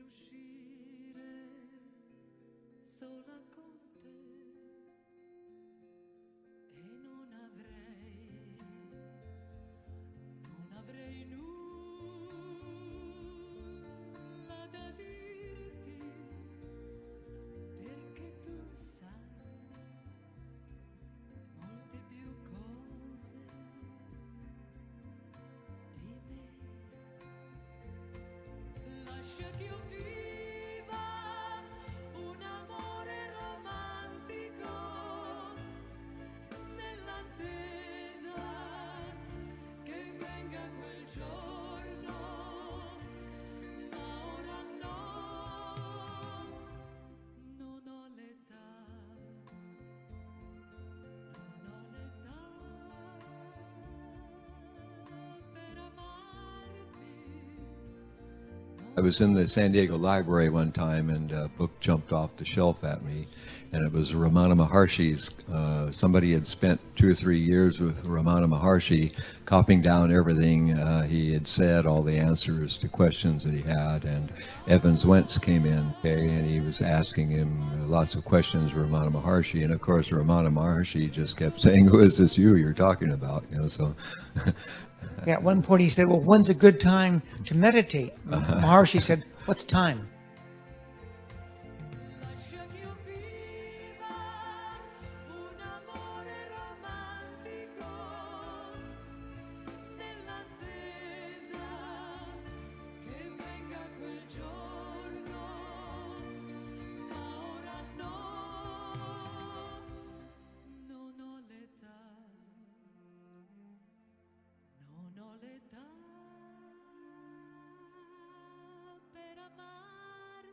uscire sola con te e non avrei nulla da dirti, perché tu sai molte più cose di me. Lascia che io viva un amore romantico nell'attesa che venga quel giorno, ma ora no, non ho l'età per amarti. I was in the San Diego library one time and a book jumped off the shelf at me, and it was Ramana Maharshi's. Somebody had spent 2 or 3 years with Ramana Maharshi, copying down everything he had said, all the answers to questions that he had, and Evans-Wentz came in, okay, and he was asking him lots of questions, Ramana Maharshi, and of course Ramana Maharshi just kept saying, "Who is this you're talking about?" So. Yeah, at one point he said, well, when's a good time to meditate? Maharshi said, what's time? Lascia che io viva un amore romantico nell'attesa che venga quel giorno, ma ora no, non ho l'età per amarti,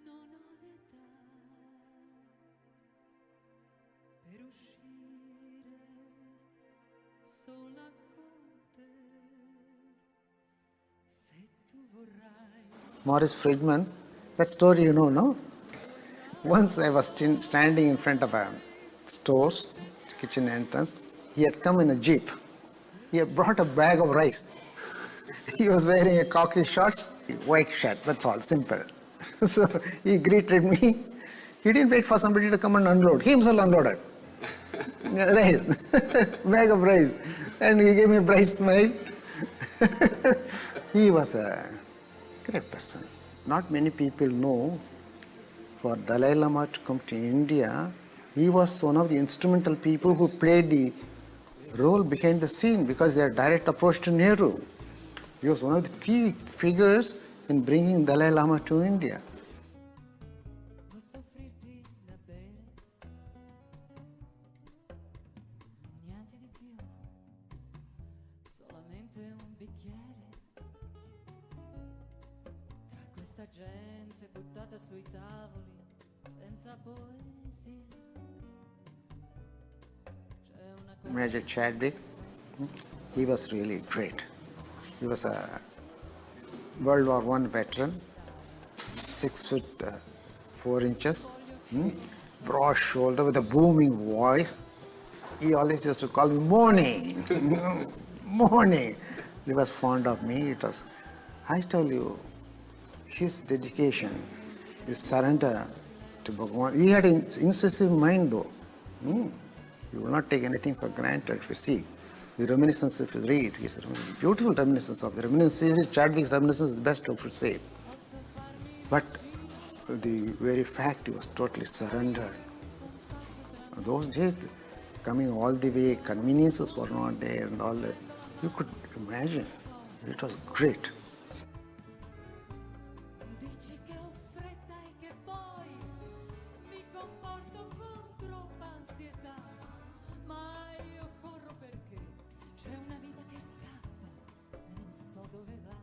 non ho l'età per uscire sola con te, se tu vorrai. Maurice Frydman, that story you know, no? Once I was standing in front of a store's kitchen entrance. He had come in a jeep. He had brought a bag of rice. He was wearing a khaki shorts, white shirt, that's all, simple. So he greeted me. He didn't wait for somebody to come and unload. He himself unloaded. Rice, bag of rice. And he gave me a bright smile. He was a great person. Not many people know, for Dalai Lama to come to India, he was one of the instrumental people who played the role behind the scene because their direct approach to Nehru. He was one of the key figures in bringing Dalai Lama to India. Posso offrirti da bere? Niente di più, solamente un bicchiere. Tra questa gente buttata sui tavoli, senza poesia. Major Chadwick, he was really great. He was a World War I veteran, 6'4", broad shoulder with a booming voice. He always used to call me Morning, Morning. He was fond of me. It was, I tell you, his dedication, his surrender to Bhagavan. He had an incisive mind though. You will not take anything for granted. If you see the reminiscence, if you read, it's a beautiful reminiscence of the reminiscence. Chadwick's reminiscence is the best I would say. But the very fact he was totally surrendered. Those days, coming all the way, conveniences were not there and all that. You could imagine. It was great. Dici che ho fretta e che poi mi comporto con troppa ansietà, ma io corro perché c'è una vita che scappa e non so dove va.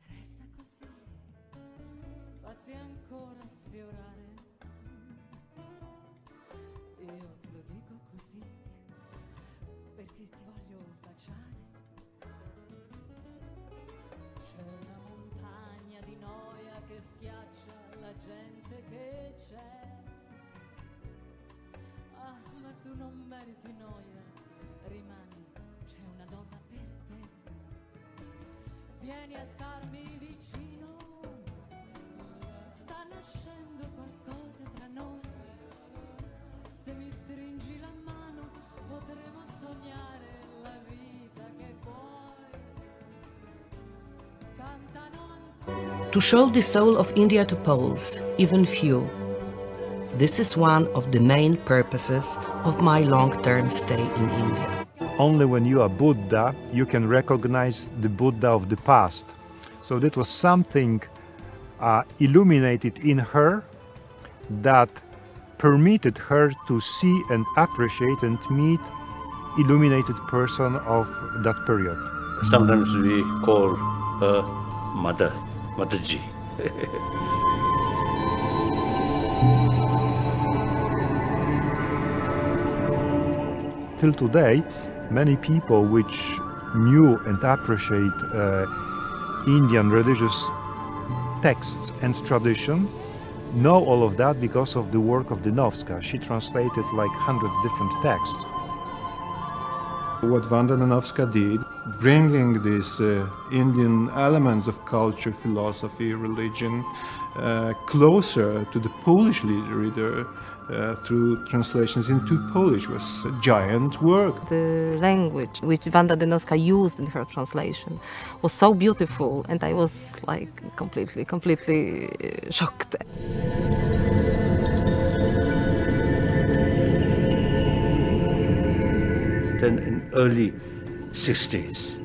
Resta così, fatti ancora sfiorare. Io te lo dico così perché ti voglio baciare. C'è una montagna di noia che schiaccia la gente che c'è. Ah, ma tu non meriti noia, rimani, c'è una donna per te. vieni a starmi vicino, sta nascendo qualcosa tra noi, se mi stringi la mano potremo sognare la vita che vuoi, cantano ancora. To show the soul of India to Poles, even few. This is one of the main purposes of my long-term stay in India. Only when you are Buddha, you can recognize the Buddha of the past. So that was something illuminated in her that permitted her to see and appreciate and meet illuminated person of that period. Sometimes we call her Mataji. Till today, many people which knew and appreciate Indian religious texts and tradition know all of that because of the work of Dynowska. She translated like 100 different texts. What Wanda Dynowska did, bringing these Indian elements of culture, philosophy, religion closer to the Polish reader through translations into Polish was a giant work. The language which Wanda Dynowska used in her translation was so beautiful, and I was like completely shocked. Then in early 60s,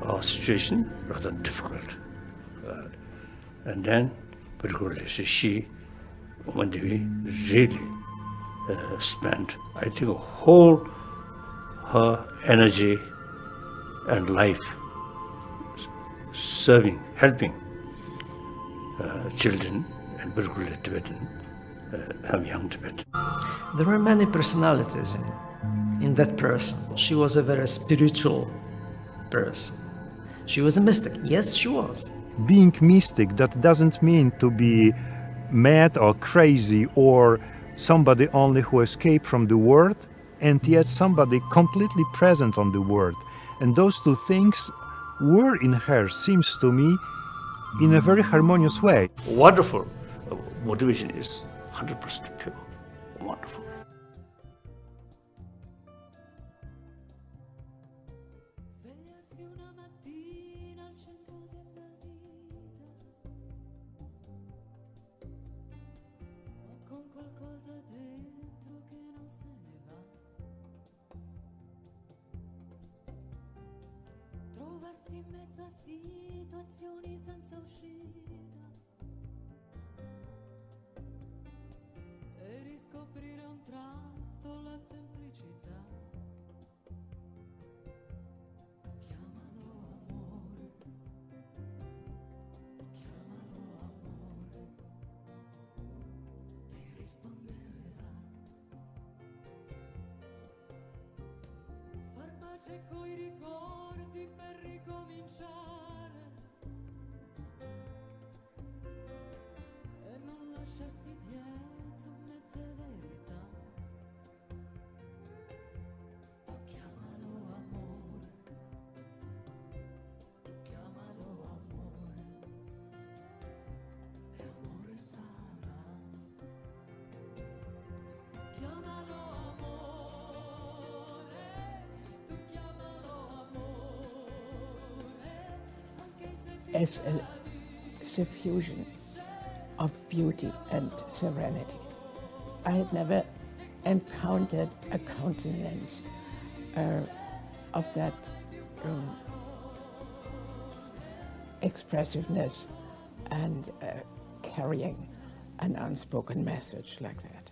our situation rather difficult. And then, particularly she, Wanda Devi, really spent, I think, whole her energy and life serving, helping children, and particularly Tibetan, young Tibetan. There were many personalities in that person. She was a very spiritual person. She was a mystic. Yes, she was. Being mystic, that doesn't mean to be mad or crazy or somebody only who escaped from the world, and yet somebody completely present on the world. And those two things were in her, seems to me, in a very harmonious way. Wonderful motivation is 100% pure. Wonderful. Svegliarsi una mattina al centro della vita, ma con qualcosa dentro che non se ne va. Trovarsi in mezzo a situazioni senza uscita e riscoprire a un tratto la semplicità. Chiamalo amore, ti risponderà. Far pace coi ricordi per ricominciare e non lasciarsi dietro mezze verità. Tu chiamalo amore, e amore sarà. Chiamalo amore, tu chiamalo amore, anche se ti As a suffusion of beauty and serenity. I had never encountered a countenance of that expressiveness and carrying an unspoken message like that.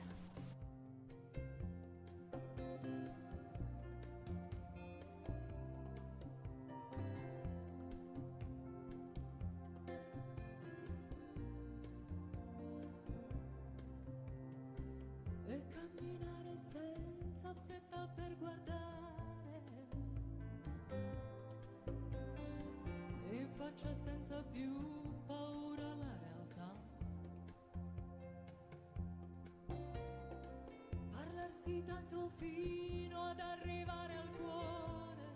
E camminare senza fretta per guardare, in faccia senza più paura alla realtà. Parlarsi tanto fino ad arrivare al cuore,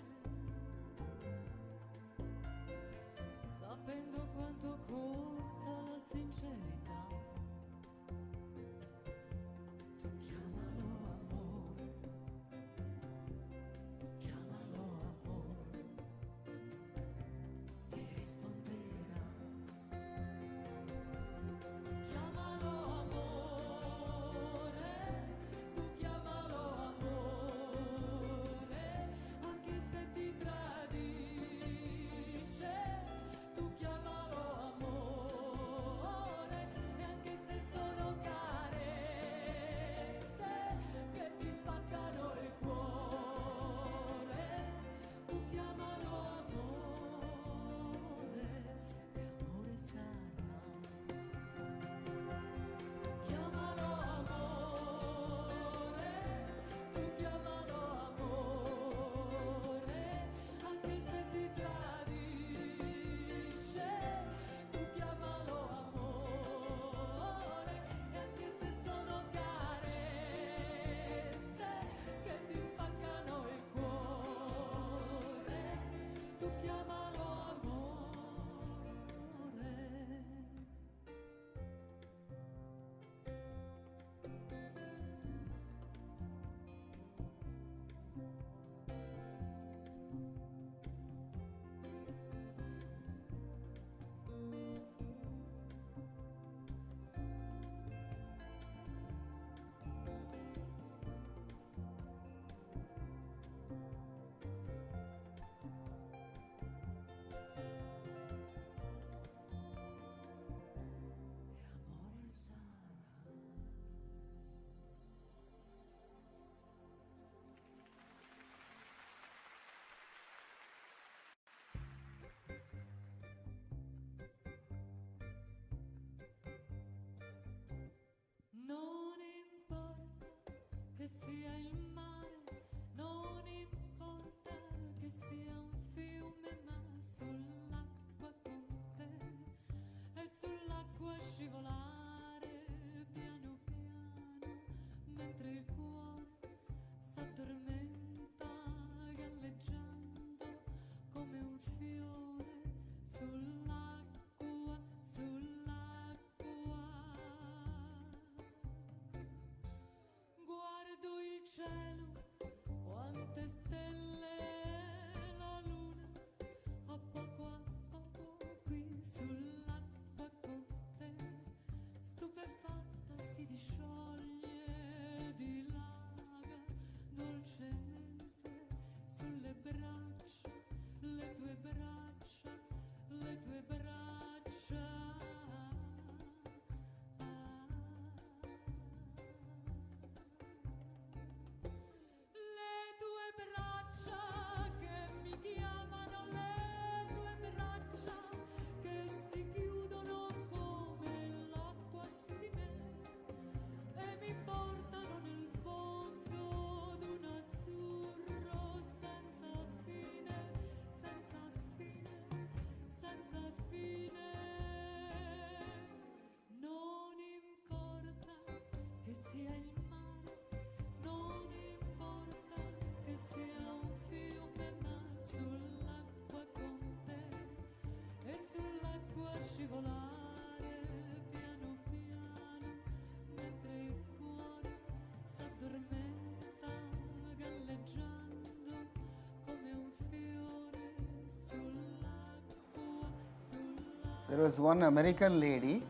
There was one American lady,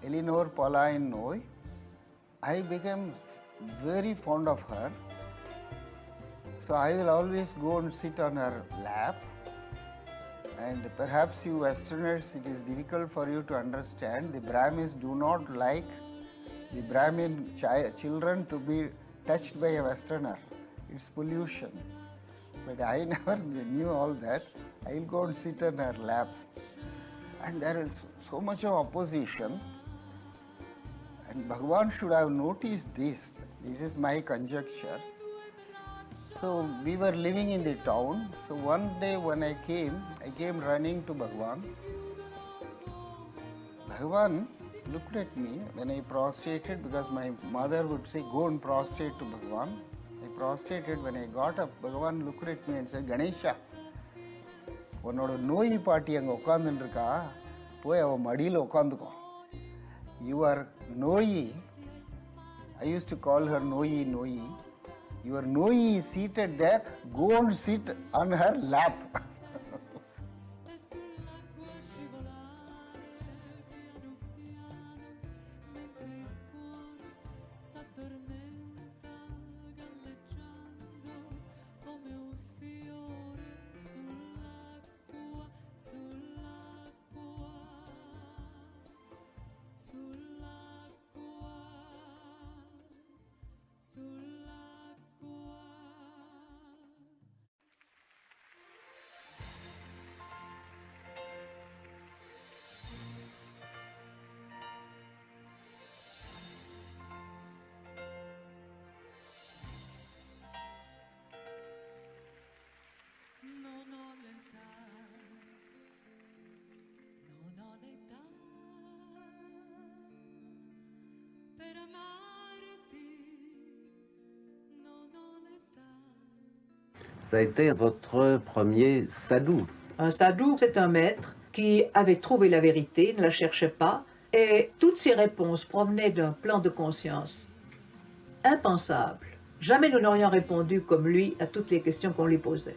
Eleanor Pauline Noy. I became very fond of her. So I will always go and sit on her lap. And perhaps you Westerners, it is difficult for you to understand. The Brahmins do not like the Brahmin children to be touched by a Westerner. It's pollution. But I never knew all that. I will go and sit on her lap. And there is so much of opposition. And Bhagavan should have noticed this. This is my conjecture. So we were living in the town. So one day when I came running to Bhagavan. Bhagavan looked at me when I prostrated, because my mother would say, go and prostrate to Bhagavan. I prostrated. When I got up, Bhagavan looked at me and said, Ganesha, உன்னோட நோய் பாட்டி அங்கே உட்காந்துருக்கா, போய் அவன் மடியில் உட்காந்துக்கோ. Your Noyi, I used to call her Noyi Noyi. Your Noyi is seated there, go and sit on her lap. Ça a été votre premier sadhu. Un sadhu, c'est un maître qui avait trouvé la vérité, ne la cherchait pas, et toutes ses réponses provenaient d'un plan de conscience impensable. Jamais nous n'aurions répondu comme lui à toutes les questions qu'on lui posait.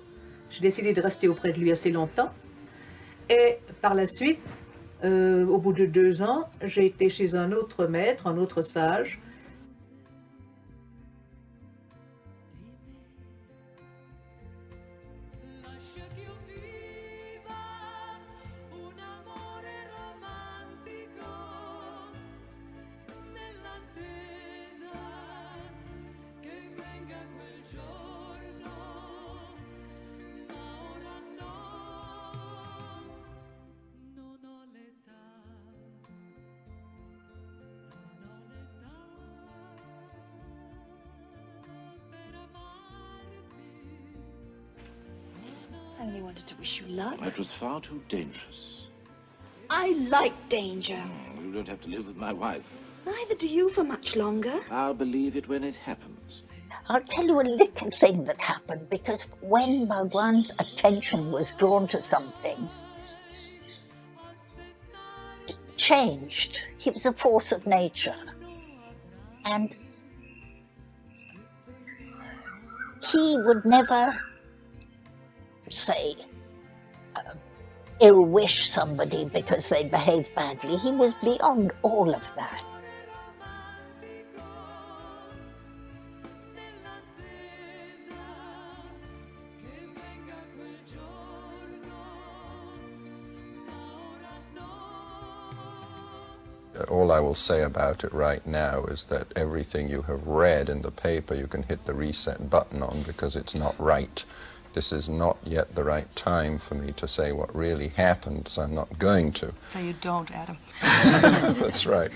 J'ai décidé de rester auprès de lui assez longtemps, et par la suite, au bout de 2 ans, j'ai été chez un autre maître, un autre sage. I only wanted to wish you luck. That was far too dangerous. I like danger. You don't have to live with my wife. Neither do you for much longer. I'll believe it when it happens. I'll tell you a little thing that happened, because when Bhagwan's attention was drawn to something, it changed. He was a force of nature. And he would never say, ill-wish somebody because they behaved badly. He was beyond all of that. All I will say about it right now is that everything you have read in the paper you can hit the reset button on, because it's not right. This is not yet the right time for me to say what really happened, so I'm not going to. So you don't, Adam. That's right.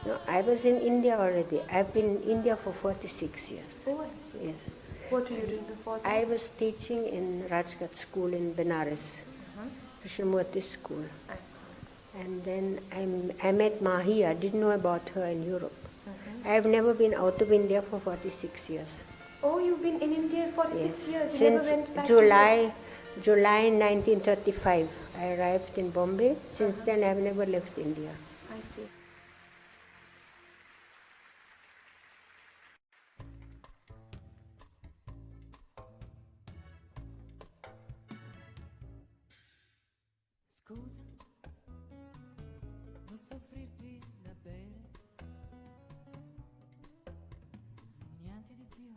No, I was in India already. I've been in India for 46 years. Oh, I see. Yes. What were you doing before that? I was teaching in Rajgat School in Benares, Krishnamurti School. I see. And then I met Mahi. I didn't know about her in Europe. I have never been out of India for 46 years. Oh, you've been in India 46 Yes. years. You Since never went back July 1935, I arrived in Bombay. Since then, I've never left India. I see. Scusa, posso offrirti da bere? Niente di più,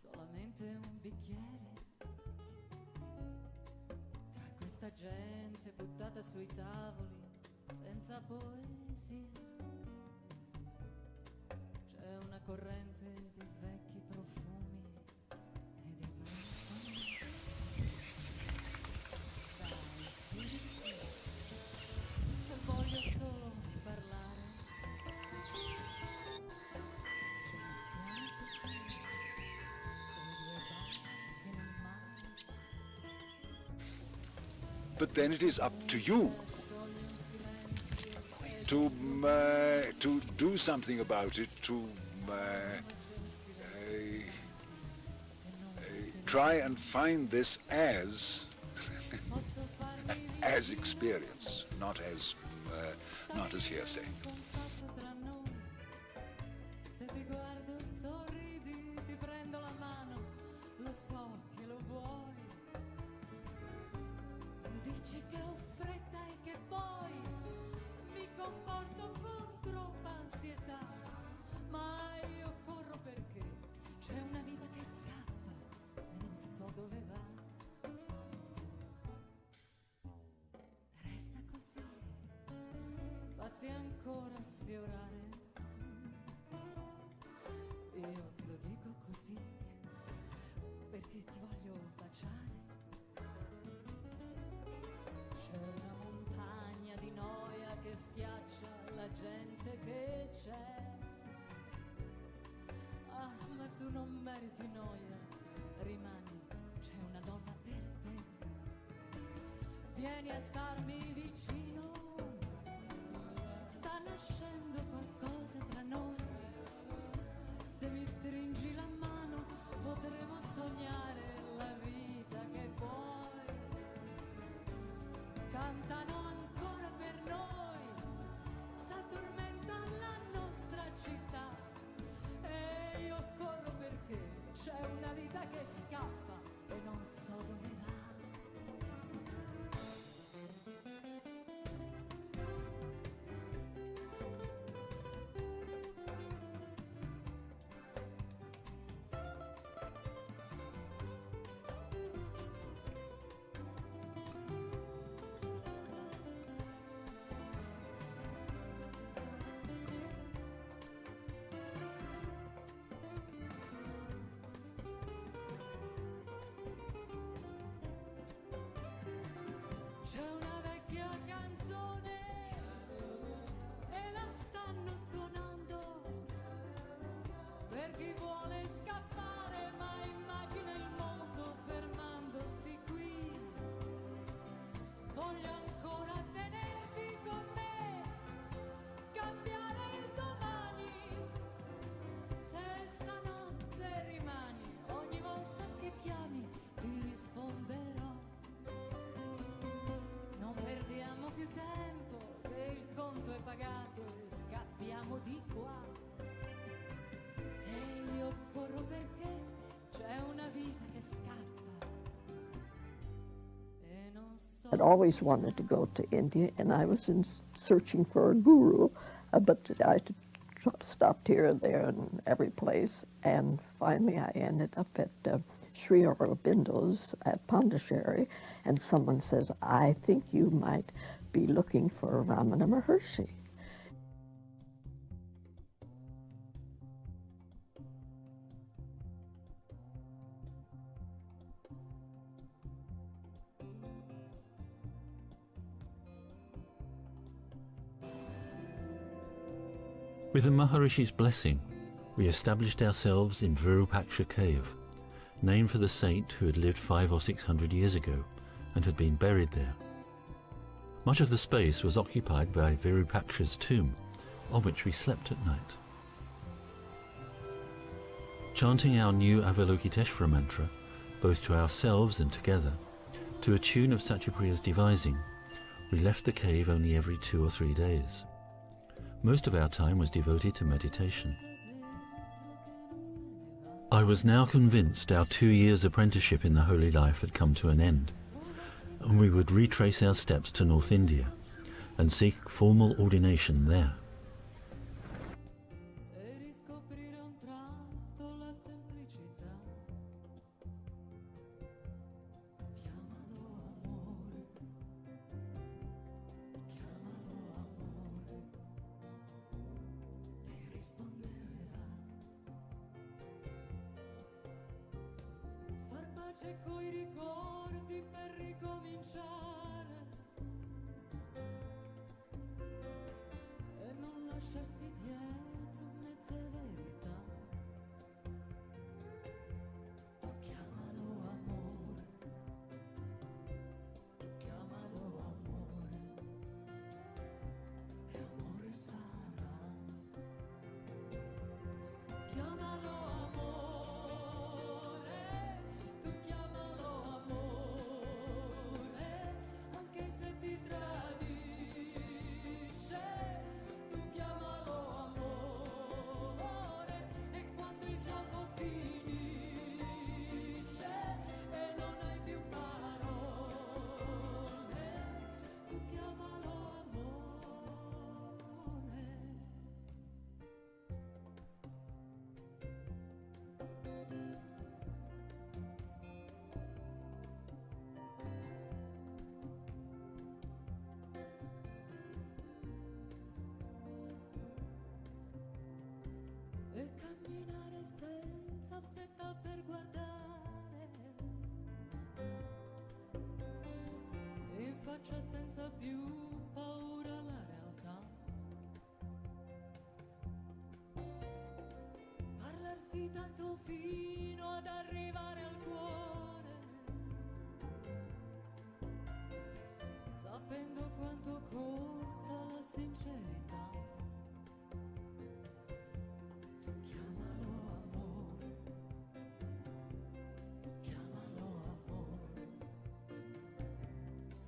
solamente un bicchiere. Tra questa gente buttata sui tavoli, senza poesia, c'è una corrente di vecchi profumi e di melanconia. Dai, siediti, che voglio solo parlare. Ce ne stiamo così, come due barche nel mare. But then it is up to you to do something about it, to try and find this as as experience, not as hearsay. Se ti guardo sorridi, ti prendo la mano, lo so che lo vuoi. Dici che ho fretta e che poi mi comporto con troppa ansietà, ma io corro perché c'è una vita che scappa e non so dove va. Resta così, fatti ancora sfiorare. Io te lo dico così perché ti voglio baciare. C'è una montagna di noia che schiaccia la gente che c'è. Ah, ma tu non meriti noia, rimani, c'è una donna per te. Vieni a starmi vicino, sta nascendo qualcosa tra noi. Se mi stringi la mano potremo sognare la vita che vuoi. Cantano ancora per noi, s'addormenta la nostra città. E io corro perché c'è una vita che scappa e non so dove va. C'è una vecchia canzone e la stanno suonando per chi vuole scappare ma immagina il mondo fermandosi qui. Voglio ancora tenerti con me, cambiare il domani. Se stanotte rimani, ogni volta che chiami ti risponderò. Non perdiamo più tempo, che il conto è pagato e scappiamo di qua. E io corro perché c'è una vita che scappa e non so. I'd always wanted to go to India, and I was searching for a guru, but I stopped here and there and every place, and finally I ended up at Sri Aurobindo's at Pondicherry, and someone says, I think you might be looking for Ramana Maharshi. With the Maharishi's blessing, we established ourselves in Virupaksha cave, named for the saint who had lived 500 or 600 years ago and had been buried there. Much of the space was occupied by Virupaksha's tomb, on which we slept at night. Chanting our new Avalokiteshvara mantra, both to ourselves and together, To a tune of Satyapriya's devising, we left the cave only every 2 or 3 days. Most of our time was devoted to meditation. I was now convinced our 2 years' apprenticeship in the holy life had come to an end, and we would retrace our steps to North India and seek formal ordination there. Coi ricordi per ricominciare e non lasciarsi dietro mezze verità. Tu chiamalo amore, tu chiamalo amore, e amore sarà. Chiamalo amore, tu chiamalo amore, anche se ti tradisce, tu chiamalo amore, e quando il gioco finisce e non hai più parole, tu chiamalo amore. E camminare senza fretta per guardare, in faccia senza più paura alla realtà, parlarsi tanto fino ad arrivare al cuore, sapendo quanto costa la sincerità. Tu chiamalo amore, chiamalo amore,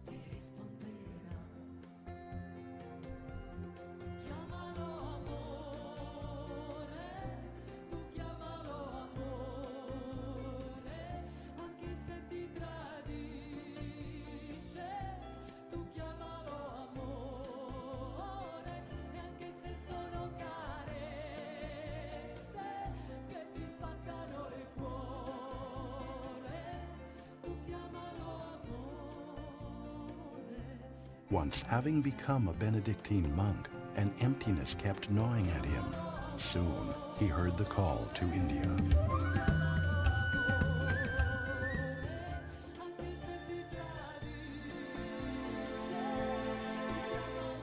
ti risponderà. Chiamalo amore, tu chiamalo amore, anche se ti tradisce, tu chiamalo amore, e anche se sono carezze che ti spaccano il cuore, tu chiamalo amore. Once having become a Benedictine monk, an emptiness kept gnawing at him. Soon he heard the call to India.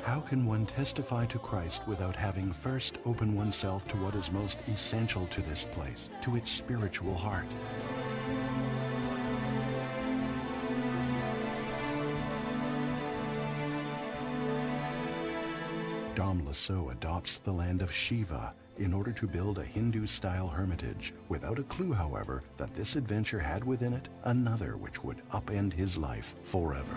How can one testify to Christ without having first opened oneself to what is most essential to this place, to its spiritual heart? Dom Lasso adopts the land of Shiva in order to build a Hindu-style hermitage, without a clue, however, that this adventure had within it another which would upend his life forever.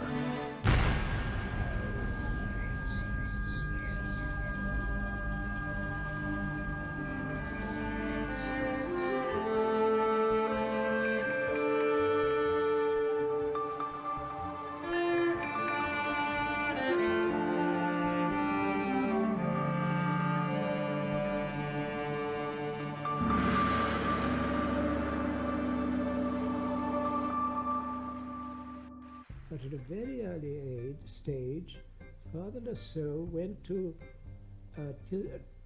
But at a very early stage, Father Lasso went to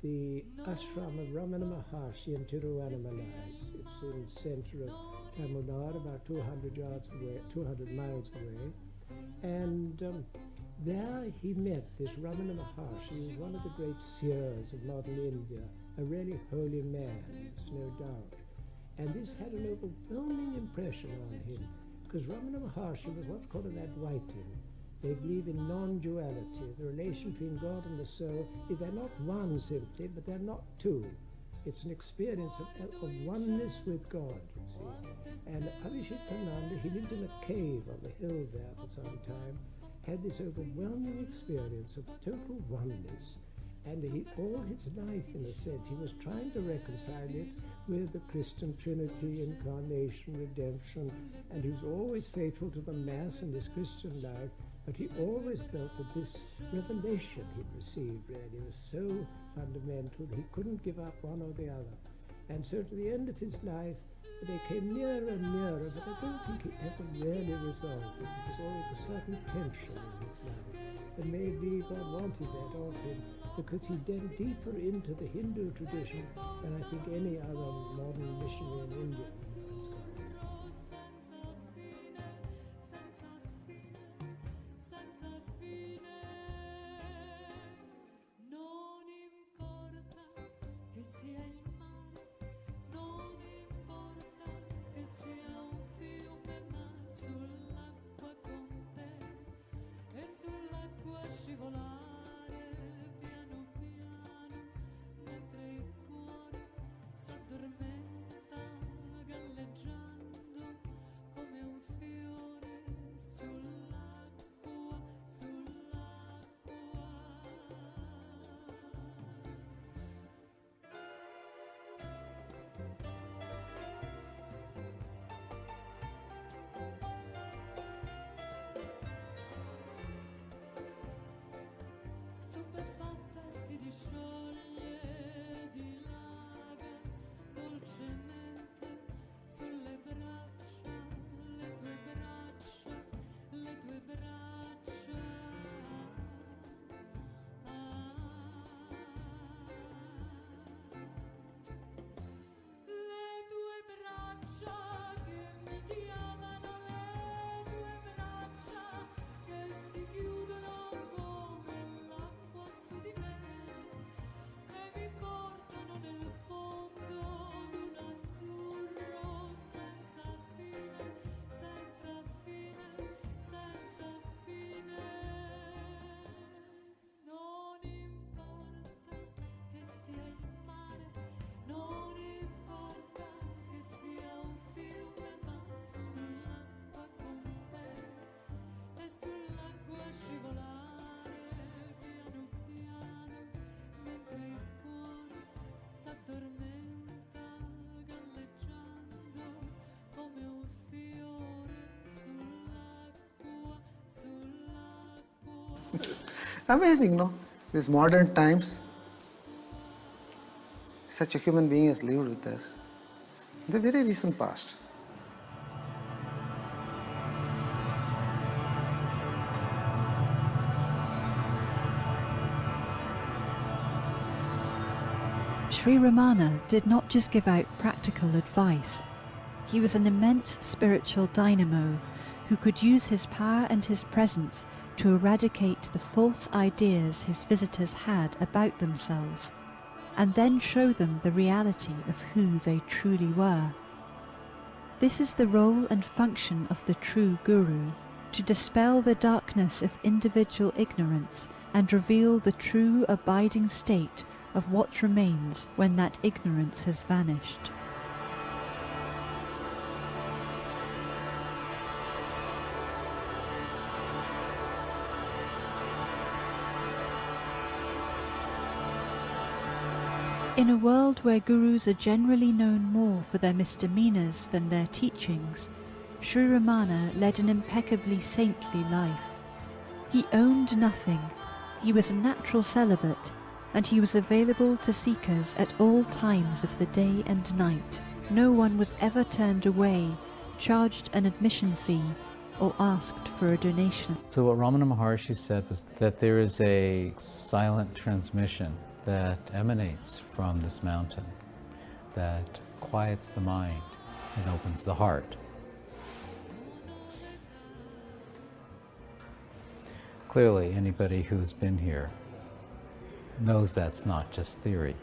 the ashram of Ramana Maharshi in Tiruvannamalai. It's in the center of Tamil Nadu, about 200 miles away. And there he met this Ramana Maharshi, who was one of the great seers of modern India, a really holy man, there's no doubt. And this had an overwhelming impression on him, because Ramana Maharshi was what's called an Advaitin. They believe in non-duality, the relation between God and the soul. They're not one simply, but they're not two. It's an experience of oneness with God, you see. And Prajnananda, he lived in a cave on the hill there for some time, had this overwhelming experience of total oneness. And all his life, in a sense, he was trying to reconcile it with the Christian Trinity, incarnation, redemption, and he was always faithful to the Mass in his Christian life, but he always felt that this revelation he'd received really was so fundamental that he couldn't give up one or the other. And so to the end of his life, they came nearer and nearer, but I don't think he ever really resolved it. There was always a certain tension in his life. And maybe God wanted that of him, because he delved deeper into the Hindu tradition than I think any other modern missionary in India has gone. Stupefatta si discioglie, dilaga dolcemente sulle braccia, le tue braccia, le tue braccia. Le tue braccia che mi chiamano, le tue braccia che si chiudono come l'acqua su di me e mi portano nel fondo d'un azzurro senza fine, senza fine, senza fine. Non importa che sia il mare, non importa che sia un fiume, ma sull'acqua con te e sull'acqua scivolare piano piano, mentre il cuore s'addormenta galleggiando come un fiore sull'acqua, sull'acqua. Amazing, no? These modern times, such a human being has lived with us in the very recent past. Sri Ramana did not just give out practical advice. He was an immense spiritual dynamo who could use his power and his presence to eradicate the false ideas his visitors had about themselves, and then show them the reality of who they truly were. This is the role and function of the true guru, to dispel the darkness of individual ignorance and reveal the true abiding state of what remains when that ignorance has vanished. In a world where gurus are generally known more for their misdemeanors than their teachings, Sri Ramana led an impeccably saintly life. He owned nothing, he was a natural celibate, and he was available to seekers at all times of the day and night. No one was ever turned away, charged an admission fee, or asked for a donation. So what Ramana Maharshi said was that there is a silent transmission that emanates from this mountain, that quiets the mind and opens the heart. Clearly, anybody who's been here knows that's not just theory.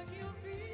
che ho visto